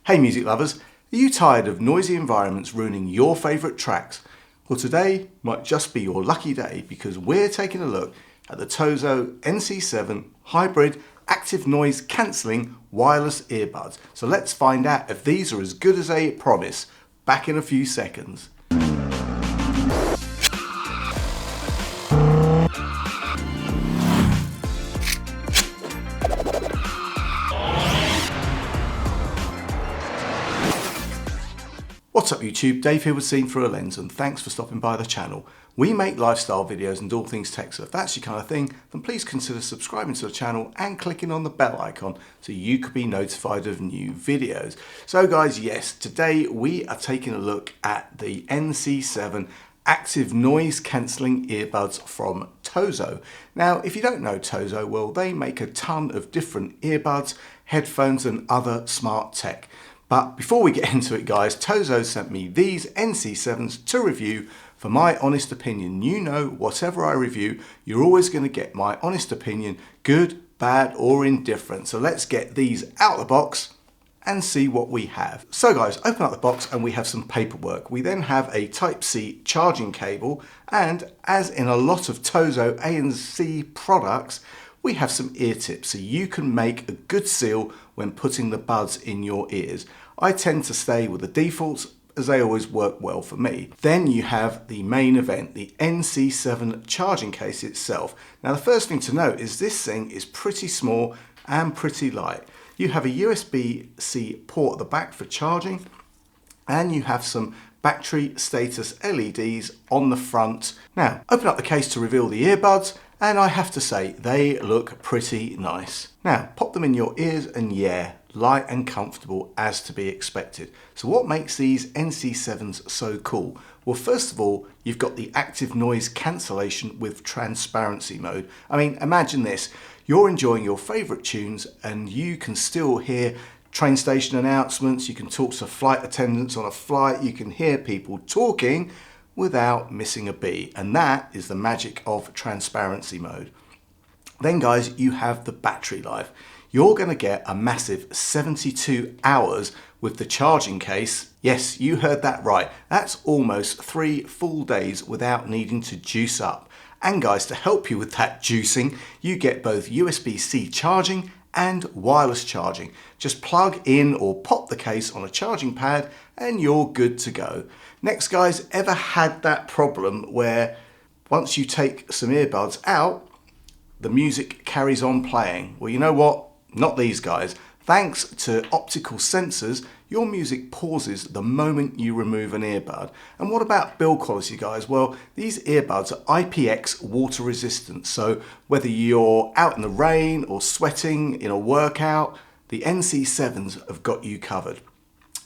Hey music lovers, are you tired of noisy environments ruining your favourite tracks? Well, today might just be your lucky day because we're taking a look at the TOZO NC7 hybrid active noise cancelling wireless earbuds. So let's find out if these are as good as they promise. Back in a few seconds. What's up YouTube, Dave here with Seen Through a Lens, and thanks for stopping by the channel. We make lifestyle videos and all things tech, so if that's your kind of thing, then please consider subscribing to the channel and clicking on the bell icon so you could be notified of new videos. So guys, yes, today we are taking a look at the NC7 active noise cancelling earbuds from TOZO. Now, if you don't know TOZO, well, they make a ton of different earbuds, headphones and other smart tech. But before we get into it guys, TOZO sent me these NC7s to review for my honest opinion. You know, whatever I review, you're always going to get my honest opinion, good, bad or indifferent. So let's get these out of the box and see what we have. So guys, open up the box and we have some paperwork. We then have a Type-C charging cable, and as in a lot of TOZO ANC products, we have some ear tips so you can make a good seal when putting the buds in your ears. I tend to stay with the defaults as they always work well for me. Then you have the main event, the NC7 charging case itself. Now the first thing to note is this thing is pretty small and pretty light. You have a USB-C port at the back for charging, and you have some battery status LEDs on the front. Now open up the case to reveal the earbuds, and I have to say they look pretty nice. Now pop them in your ears and yeah, light and comfortable as to be expected. So what makes these NC7s so cool? Well, first of all, you've got the active noise cancellation with transparency mode. I mean, imagine this, you're enjoying your favourite tunes and you can still hear train station announcements, you can talk to flight attendants on a flight, you can hear people talking without missing a beat, and that is the magic of transparency mode. Then guys, you have the battery life. You're going to get a massive 72 hours with the charging case. Yes, you heard that right. That's almost 3 full days without needing to juice up. And guys, to help you with that juicing, you get both USB-C charging and wireless charging. Just plug in or pop the case on a charging pad and you're good to go. Next guys, ever had that problem where once you take some earbuds out, the music carries on playing? Well, you know what? Not these guys. Thanks to optical sensors, your music pauses the moment you remove an earbud. And what about build quality guys? Well, these earbuds are IPX water resistant, so whether you're out in the rain or sweating in a workout, the NC7s have got you covered.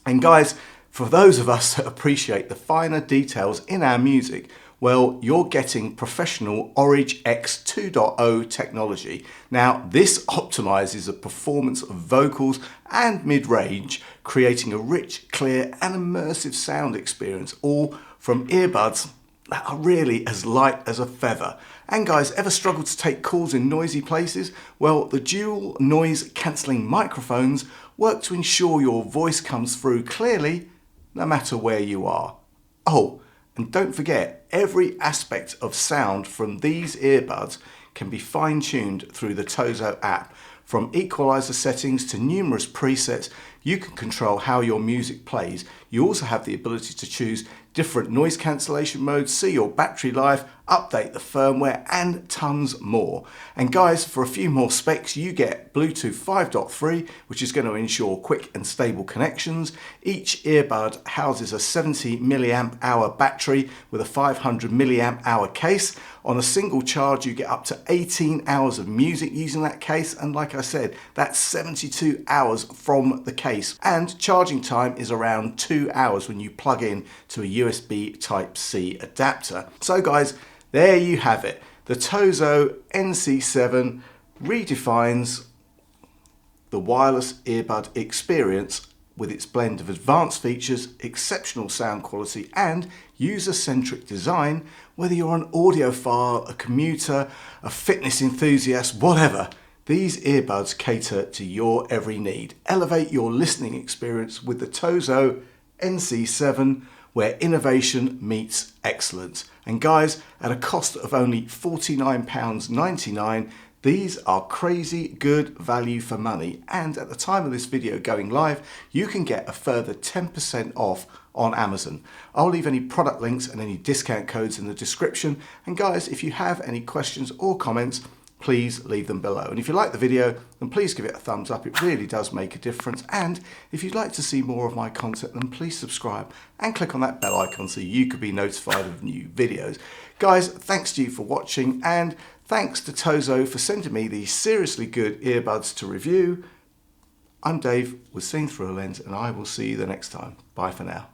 And guys, for those of us that appreciate the finer details in our music, well, you're getting professional Orange X 2.0 technology. Now, this optimizes the performance of vocals and mid-range, creating a rich, clear and immersive sound experience, all from earbuds that are really as light as a feather. And guys, ever struggled to take calls in noisy places? Well, the dual noise cancelling microphones work to ensure your voice comes through clearly no matter where you are. Oh, and don't forget, every aspect of sound from these earbuds can be fine-tuned through the TOZO app. From equalizer settings to numerous presets, you can control how your music plays. You also have the ability to choose different noise cancellation modes, see your battery life, update the firmware and tons more. And guys, for a few more specs, you get Bluetooth 5.3, which is going to ensure quick and stable connections. Each earbud houses a 70 milliamp hour battery with a 500 milliamp hour case. On a single charge, you get up to 18 hours of music using that case. And like I said, that's 72 hours from the case. And charging time is around 2 hours when you plug in to a USB Type-C adapter. So guys, there you have it. The TOZO NC7 redefines the wireless earbud experience with its blend of advanced features, exceptional sound quality and user-centric design. Whether you're an audiophile, a commuter, a fitness enthusiast, whatever, These earbuds cater to your every need. Elevate your listening experience with the TOZO NC7, where innovation meets excellence. And guys, at a cost of only £49.99, these are crazy good value for money. And at the time of this video going live, you can get a further 10% off on Amazon. I'll leave any product links and any discount codes in the description. And guys, if you have any questions or comments, please leave them below. And if you like the video, then please give it a thumbs up. It really does make a difference. And if you'd like to see more of my content, then please subscribe and click on that bell icon so you could be notified of new videos. Guys, thanks to you for watching, and thanks to TOZO for sending me these seriously good earbuds to review. I'm Dave with Seen Through a Lens, and I will see you the next time. Bye for now.